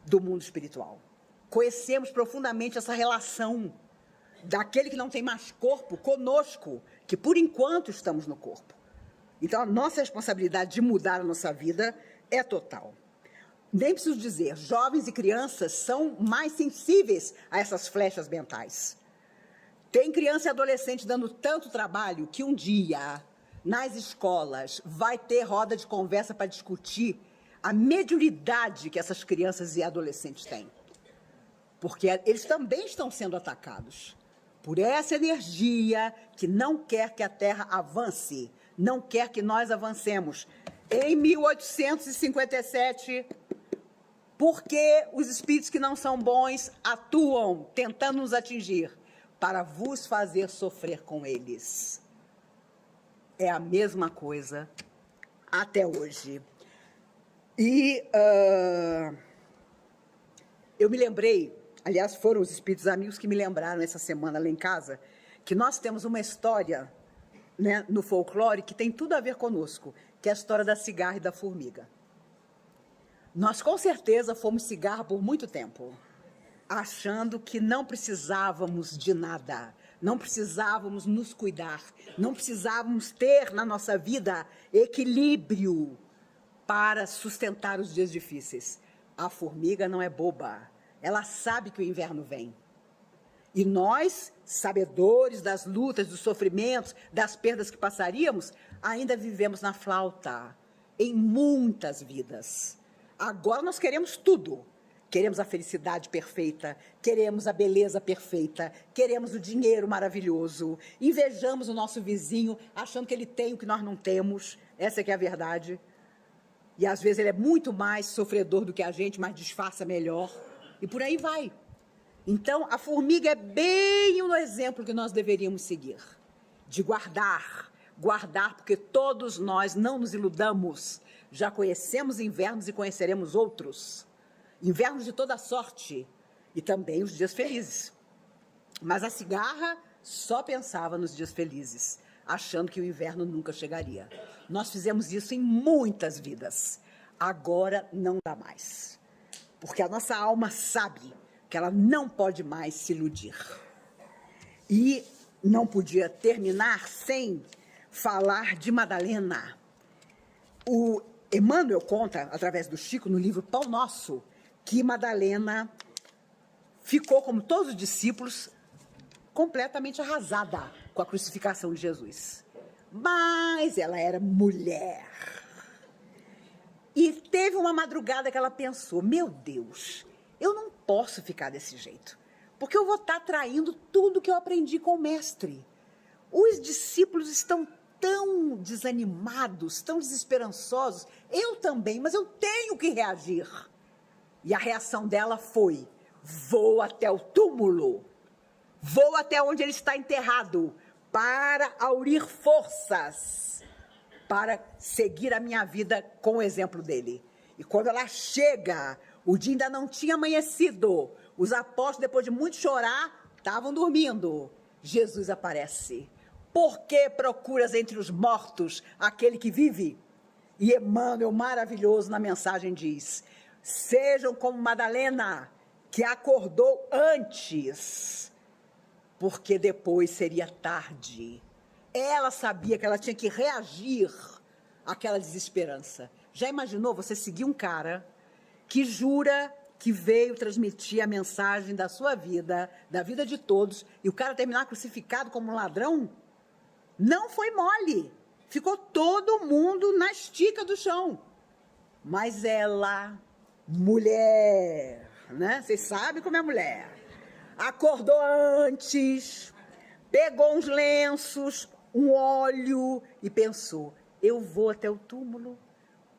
Speaker 1: do mundo espiritual. Conhecemos profundamente essa relação daquele que não tem mais corpo conosco, que por enquanto estamos no corpo. Então a nossa responsabilidade de mudar a nossa vida é total. Nem preciso dizer, jovens e crianças são mais sensíveis a essas flechas mentais. Tem criança e adolescente dando tanto trabalho que um dia, nas escolas, vai ter roda de conversa para discutir a mediunidade que essas crianças e adolescentes têm. porque eles também estão sendo atacados por essa energia que não quer que a Terra avance, não quer que nós avancemos. Em 1857, porque os espíritos que não são bons atuam tentando nos atingir para vos fazer sofrer com eles. É a mesma coisa até hoje. E eu me lembrei, aliás, foram os espíritos amigos que me lembraram essa semana lá em casa, que nós temos uma história, né, no folclore que tem tudo a ver conosco, que é a história da cigarra e da formiga. Nós, com certeza, fomos cigarra por muito tempo, achando que não precisávamos de nada, não precisávamos nos cuidar, não precisávamos ter na nossa vida equilíbrio para sustentar os dias difíceis. A formiga não é boba, ela sabe que o inverno vem. E nós, sabedores das lutas, dos sofrimentos, das perdas que passaríamos, ainda vivemos na flauta, em muitas vidas. Agora nós queremos tudo. Queremos a felicidade perfeita, queremos a beleza perfeita, queremos o dinheiro maravilhoso, invejamos o nosso vizinho, achando que ele tem o que nós não temos. Essa é que é a verdade. E às vezes ele é muito mais sofredor do que a gente, mas disfarça melhor. E por aí vai. Então, a formiga é bem o exemplo que nós deveríamos seguir. De guardar, porque todos nós, não nos iludamos, já conhecemos invernos e conheceremos outros. Invernos de toda sorte, e também os dias felizes. Mas a cigarra só pensava nos dias felizes, achando que o inverno nunca chegaria. Nós fizemos isso em muitas vidas. Agora não dá mais. Porque a nossa alma sabe que ela não pode mais se iludir. E não podia terminar sem falar de Madalena. O Emmanuel conta, através do Chico, no livro Pão Nosso, que Madalena ficou, como todos os discípulos, completamente arrasada com a crucificação de Jesus. Mas ela era mulher. E teve uma madrugada que ela pensou, meu Deus, eu não posso ficar desse jeito, porque eu vou estar traindo tudo que eu aprendi com o mestre. Os discípulos estão tão desanimados, tão desesperançosos, eu também, mas eu tenho que reagir. E a reação dela foi, vou até o túmulo, vou até onde ele está enterrado, para aurir forças, para seguir a minha vida com o exemplo dele. E quando ela chega, o dia ainda não tinha amanhecido, os apóstolos, depois de muito chorar, estavam dormindo. Jesus aparece. Por que procuras entre os mortos aquele que vive? E Emmanuel, maravilhoso, na mensagem diz, sejam como Madalena, que acordou antes, porque depois seria tarde. Ela sabia que ela tinha que reagir àquela desesperança. Já imaginou você seguir um cara que jura que veio transmitir a mensagem da sua vida, da vida de todos, e o cara terminar crucificado como um ladrão? Não foi mole. Ficou todo mundo na estica do chão. Mas ela, mulher, né? Vocês sabem como é mulher. Acordou antes, pegou uns lenços, um óleo e pensou, eu vou até o túmulo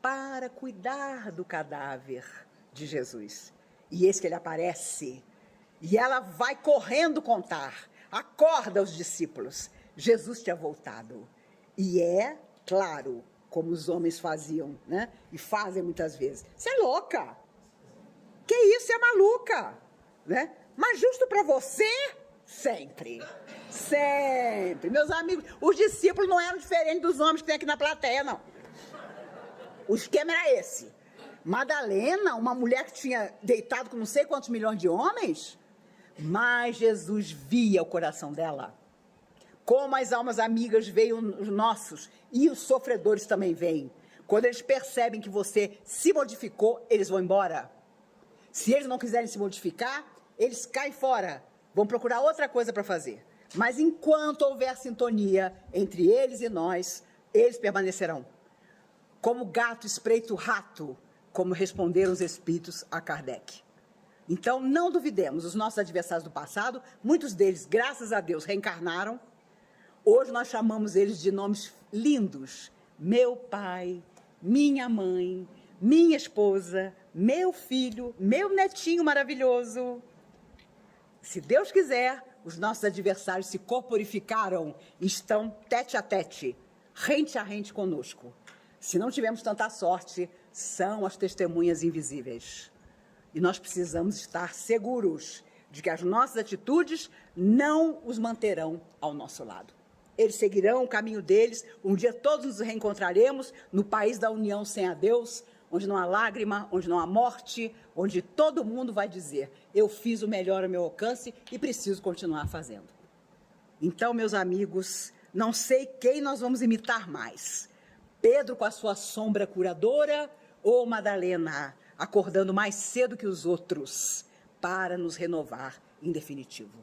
Speaker 1: para cuidar do cadáver de Jesus. E eis que ele aparece, e ela vai correndo contar, acorda os discípulos, Jesus tinha voltado. E é, claro, como os homens faziam, né? E fazem muitas vezes. Você é louca! Que isso, você é maluca! Né? Mas justo para você, sempre. Sempre. Meus amigos, os discípulos não eram diferentes dos homens que tem aqui na plateia, não. O esquema era esse. Madalena, uma mulher que tinha deitado com não sei quantos milhões de homens, mas Jesus via o coração dela. Como as almas amigas veem os nossos, e os sofredores também veem. Quando eles percebem que você se modificou, eles vão embora. Se eles não quiserem se modificar, eles caem fora, vão procurar outra coisa para fazer. Mas enquanto houver sintonia entre eles e nós, eles permanecerão. Como gato espreita o rato, como responderam os espíritos a Kardec. Então, não duvidemos, os nossos adversários do passado, muitos deles, graças a Deus, reencarnaram. Hoje nós chamamos eles de nomes lindos. Meu pai, minha mãe, minha esposa, meu filho, meu netinho maravilhoso. Se Deus quiser, os nossos adversários se corporificaram e estão tete a rente conosco. Se não tivermos tanta sorte, são as testemunhas invisíveis. E nós precisamos estar seguros de que as nossas atitudes não os manterão ao nosso lado. Eles seguirão o caminho deles, um dia todos nos reencontraremos no país da união sem a Deus, onde não há lágrima, onde não há morte, onde todo mundo vai dizer, eu fiz o melhor ao meu alcance e preciso continuar fazendo. Então, meus amigos, não sei quem nós vamos imitar mais. Pedro com a sua sombra curadora ou Madalena acordando mais cedo que os outros para nos renovar em definitivo.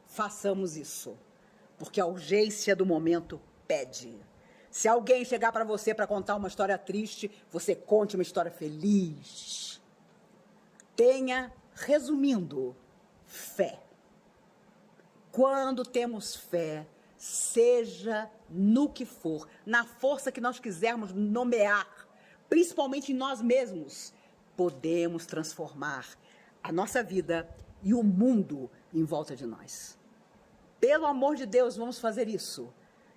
Speaker 1: Façamos isso, porque a urgência do momento pede. Se alguém chegar para você para contar uma história triste, você conte uma história feliz. Tenha, resumindo, fé. Quando temos fé, seja no que for, na força que nós quisermos nomear, principalmente em nós mesmos, podemos transformar a nossa vida e o mundo em volta de nós. Pelo amor de Deus, vamos fazer isso.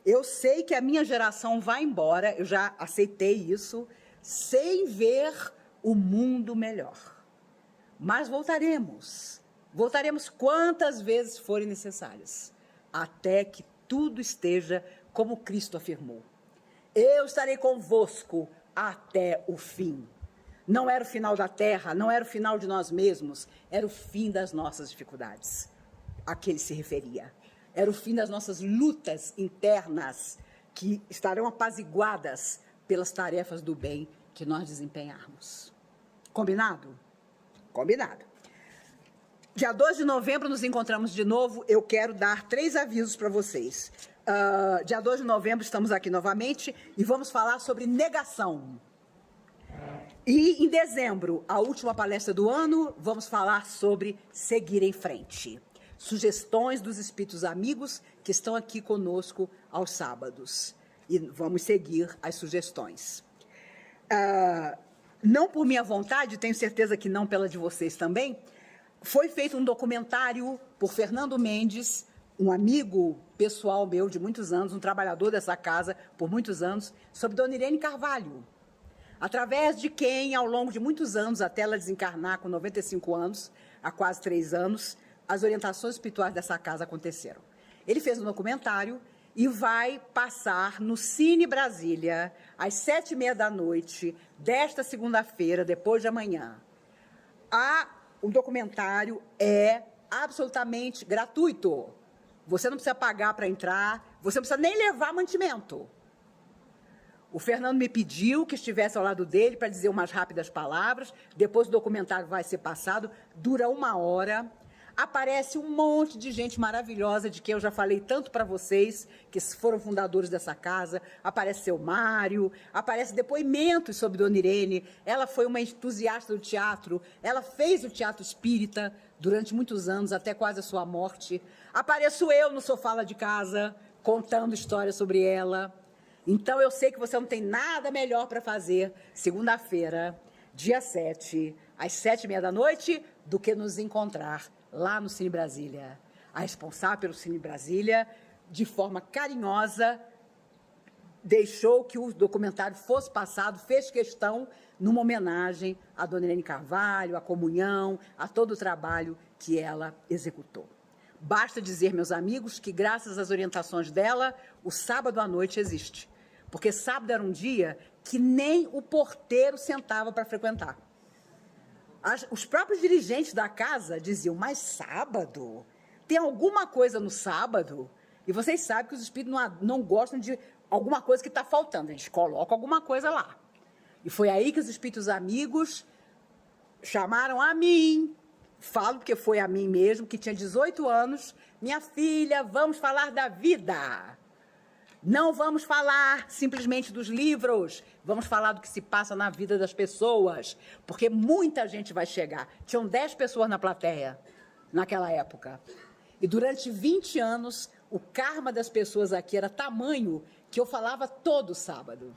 Speaker 1: Eu sei que a minha geração vai embora, eu já aceitei isso, sem ver o mundo melhor. Mas voltaremos. Voltaremos quantas vezes forem necessárias, até que tudo esteja como Cristo afirmou. Eu estarei convosco até o fim. Não era o final da terra, não era o final de nós mesmos, era o fim das nossas dificuldades, a que ele se referia. Era o fim das nossas lutas internas, que estarão apaziguadas pelas tarefas do bem que nós desempenharmos. Combinado? Combinado. Dia 2 de novembro nos encontramos de novo. Eu quero dar 3 avisos para vocês. Dia 2 de novembro estamos aqui novamente e vamos falar sobre negação. E em dezembro, a última palestra do ano, vamos falar sobre seguir em frente. Sugestões dos espíritos amigos que estão aqui conosco aos sábados. E vamos seguir as sugestões. Não por minha vontade, tenho certeza que não pela de vocês também, foi feito um documentário por Fernando Mendes, um amigo pessoal meu de muitos anos, um trabalhador dessa casa por muitos anos, sobre Dona Irene Carvalho, através de quem, ao longo de muitos anos, até ela desencarnar com 95 anos, há quase 3 anos, as orientações espirituais dessa casa aconteceram. Ele fez um documentário e vai passar no Cine Brasília, às 7h30 da noite, desta segunda-feira, depois de amanhã. O documentário é absolutamente gratuito. Você não precisa pagar para entrar, você não precisa nem levar mantimento. O Fernando me pediu que estivesse ao lado dele para dizer umas rápidas palavras, depois o documentário vai ser passado, dura 1 hora. Aparece um monte de gente maravilhosa, de quem eu já falei tanto para vocês, que foram fundadores dessa casa. Aparece seu Mário, aparece depoimentos sobre Dona Irene. Ela foi uma entusiasta do teatro, ela fez o teatro espírita durante muitos anos, até quase a sua morte. Apareço eu no sofá lá de casa, contando histórias sobre ela. Então, eu sei que você não tem nada melhor para fazer segunda-feira, dia 7, às 7h30 da noite, do que nos encontrar lá no Cine Brasília. A responsável pelo Cine Brasília, de forma carinhosa, deixou que o documentário fosse passado, fez questão numa homenagem à Dona Irene Carvalho, à comunhão, a todo o trabalho que ela executou. Basta dizer, meus amigos, que graças às orientações dela, o sábado à noite existe. Porque sábado era um dia que nem o porteiro sentava para frequentar. Os próprios dirigentes da casa diziam, mas sábado? Tem alguma coisa no sábado? E vocês sabem que os espíritos não gostam de alguma coisa que está faltando. A gente coloca alguma coisa lá. E foi aí que os espíritos amigos chamaram a mim. Falo porque foi a mim mesmo, que tinha 18 anos. Minha filha, vamos falar da vida. Não vamos falar simplesmente dos livros, vamos falar do que se passa na vida das pessoas, porque muita gente vai chegar. Tinham 10 pessoas na plateia naquela época. E durante 20 anos, o karma das pessoas aqui era tamanho que eu falava todo sábado.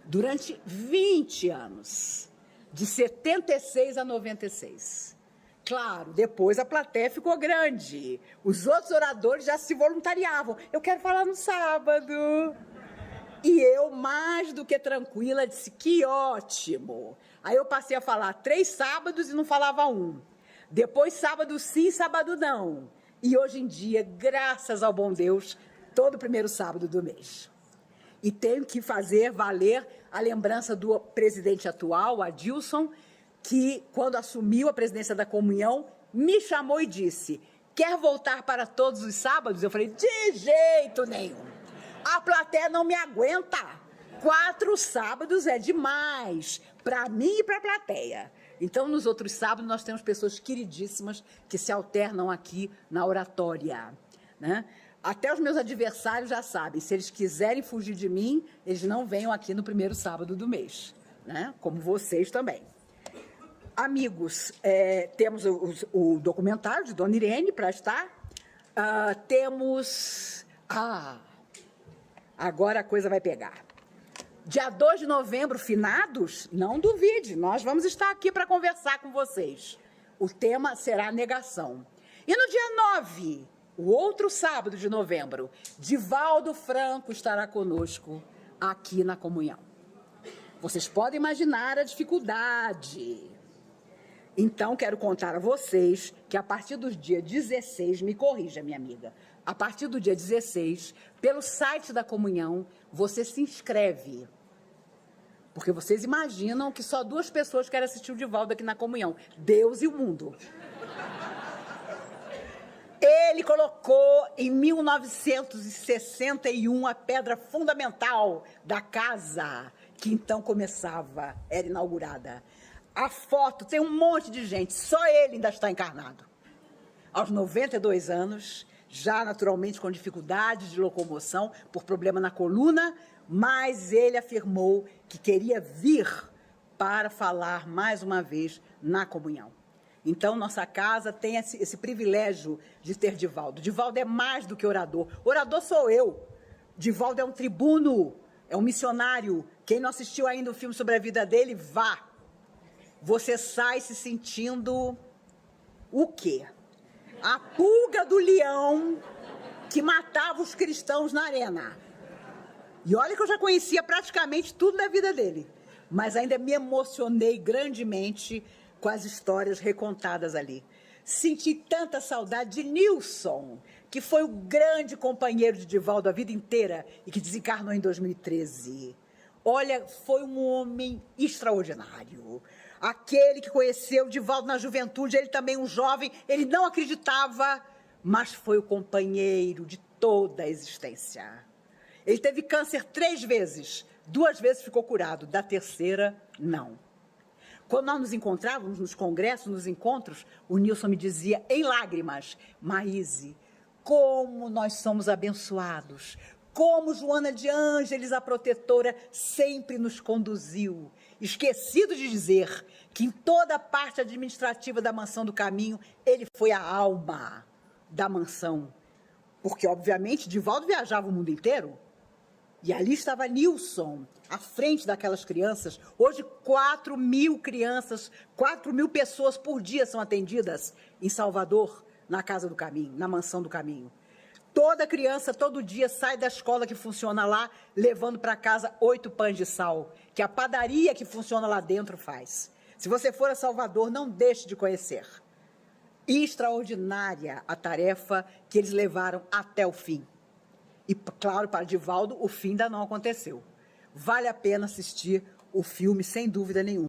Speaker 1: Durante 20 anos, de 76 a 96. Claro, depois a plateia ficou grande. Os outros oradores já se voluntariavam. Eu quero falar no sábado. E eu, mais do que tranquila, disse, que ótimo. Aí eu passei a falar 3 sábados e não falava um. Depois sábado sim, sábado não. E hoje em dia, graças ao bom Deus, todo primeiro sábado do mês. E tenho que fazer valer a lembrança do presidente atual, Adilson, que, quando assumiu a presidência da Comunhão, me chamou e disse, quer voltar para todos os sábados? Eu falei, de jeito nenhum. A plateia não me aguenta. 4 sábados é demais, para mim e para a plateia. Então, nos outros sábados, nós temos pessoas queridíssimas que se alternam aqui na oratória, né? Até os meus adversários já sabem, se eles quiserem fugir de mim, eles não venham aqui no primeiro sábado do mês, né? Como vocês também. Amigos, temos o documentário de Dona Irene para estar. Temos... agora a coisa vai pegar. Dia 2 de novembro, finados, não duvide, nós vamos estar aqui para conversar com vocês. O tema será negação. E no dia 9, o outro sábado de novembro, Divaldo Franco estará conosco aqui na Comunhão. Vocês podem imaginar a dificuldade. Então, quero contar a vocês que a partir do dia 16, me corrija, minha amiga, a partir do dia 16, pelo site da Comunhão, você se inscreve. Porque vocês imaginam que só 2 pessoas querem assistir o Divaldo aqui na Comunhão, Deus e o mundo. Ele colocou em 1961 a pedra fundamental da casa, que então começava, era inaugurada. A foto, tem um monte de gente, só ele ainda está encarnado. Aos 92 anos, já naturalmente com dificuldades de locomoção, por problema na coluna, mas ele afirmou que queria vir para falar mais uma vez na Comunhão. Então, nossa casa tem esse privilégio de ter Divaldo. Divaldo é mais do que orador. Orador sou eu. Divaldo é um tribuno, é um missionário. Quem não assistiu ainda o filme sobre a vida dele, vá. Você sai se sentindo o quê? A pulga do leão que matava os cristãos na arena. E olha que eu já conhecia praticamente tudo da vida dele, mas ainda me emocionei grandemente com as histórias recontadas ali. Senti tanta saudade de Nilson, que foi o grande companheiro de Divaldo a vida inteira e que desencarnou em 2013. Olha, foi um homem extraordinário. Aquele que conheceu Divaldo na juventude, ele também um jovem, ele não acreditava, mas foi o companheiro de toda a existência. Ele teve câncer 3 vezes, 2 vezes ficou curado, da terceira, não. Quando nós nos encontrávamos nos congressos, nos encontros, o Nilson me dizia em lágrimas, Maíse, como nós somos abençoados, como Joana de Ângeles, a protetora, sempre nos conduziu. Esquecido de dizer que em toda a parte administrativa da Mansão do Caminho, ele foi a alma da mansão. Porque, obviamente, Divaldo viajava o mundo inteiro. E ali estava Nilson, à frente daquelas crianças. Hoje, 4.000 crianças, 4.000 pessoas por dia são atendidas em Salvador, na Casa do Caminho, na Mansão do Caminho. Toda criança, todo dia, sai da escola que funciona lá, levando para casa 8 pães de sal, que a padaria que funciona lá dentro faz. Se você for a Salvador, não deixe de conhecer. Extraordinária a tarefa que eles levaram até o fim. E, claro, para Divaldo, o fim ainda não aconteceu. Vale a pena assistir o filme, sem dúvida nenhuma.